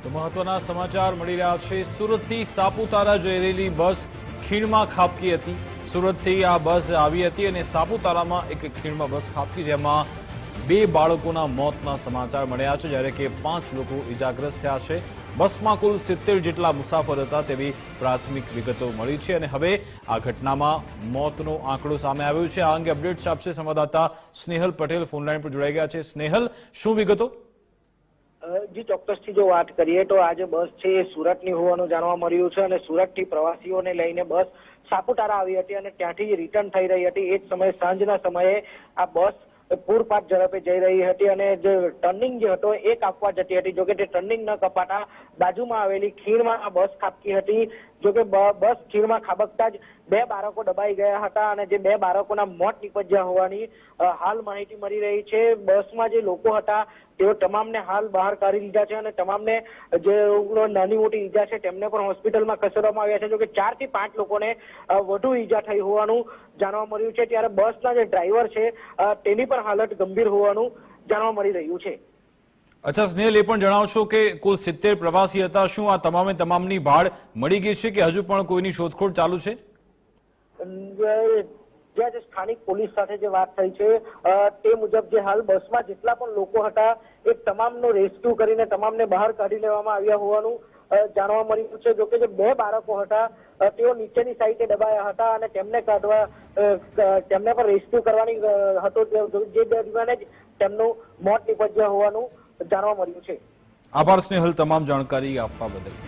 તો મહત્વના સમાચાર મળી રહ્યા છે। સુરતથી સાપુતારા જઈ રહેલી બસ ખીણમાં ખાબકી હતી। સુરતથી આ બસ આવી હતી અને સાપુતારામાં એક ખીણમાં બસ ખાબકી, જેમાં 2 બાળકોના મોતના સમાચાર મળ્યા છે, જ્યારે કે 5 લોકો ઇજાગ્રસ્ત થયા છે। બસમાં કુલ 70 જેટલા મુસાફર હતા તેવી પ્રાથમિક વિગતો મળી છે અને હવે આ ઘટનામાં મોતનો આંકડો સામે આવ્યો છે। આ અંગે અપડેટ્સ આપશે સંવાદદાતા સ્નેહલ પટેલ ફોનલાઈન પર જોડાઈ ગયા છે। સ્નેહલ, શું વિગતો? જી ચોક્કસથી જો વાત કરીએ તો આજે બસ છે એ સુરતની હોવાનું જાણવા મળ્યું છે અને સુરતથી પ્રવાસીઓને લઈને બસ સાપુતારા આવી હતી અને ત્યાંથી રિટર્ન થઈ રહી હતી। એ જ સમયે સાંજના સમયે આ બસ પૂરપાટ ઝડપે જઈ રહી હતી અને જે ટર્નિંગ જે હતો એ કાપવા જતી હતી। જોકે તે ટર્નિંગ ન કપાતા બાજુમાં આવેલી ખીણમાં આ બસ ખાબકી હતી। જોકે બસ ખીણમાં ખાબકતા જ 2 બાળકો દબાઈ ગયા હતા અને જે 2 બાળકોના મોત નીપજ્યા હોવાની હાલ માહિતી મળી રહી છે। બસમાં જે લોકો હતા તેઓ તમામને હાલ બહાર કાઢી લીધા છે અને તમામને જે નાની મોટી ઈજા છે તેમને પણ હોસ્પિટલમાં ખસેડવામાં આવ્યા છે। જોકે 4 થી 5 લોકોને વધુ ઈજા થઈ હોવાનું જાણવા મળ્યું છે, ત્યારે બસના જે ડ્રાઈવર છે તેની પણ હાલત ગંભીર હોવાનું જાણવા મળી રહ્યું છે। અચ્છા સ્નેહલ, એ પણ જણાવશો કે કુલ 70 પ્રવાસી હતા, શું આ તમામની ભાળ મળી ગઈ છે કે હજુ પણ કોઈની શોધખોળ ચાલુ છે? જે સ્થાનિક પોલીસ સાથે જે વાત થઈ છે તે મુજબ જે હાલ બસમાં જેટલા પણ લોકો હતા એ તમામનો રેસ્ક્યુ કરીને તમામને બહાર કાઢી લેવામાં આવ્યા હોવાનું જાણવા મળ્યું છે। જોકે જે 2 બાળકો હતા તેઓ નીચેની સાઈડે દબાયા હતા અને તેમને પણ રેસ્ક્યુ કરવાની હતો, જે દરમિયાન જ તેમનું મોત નીપજ્યા હોવાનું જાણવા મળ્યું છે। આભાર સ્નેહલ, તમામ જાણકારી આપવા બદલ।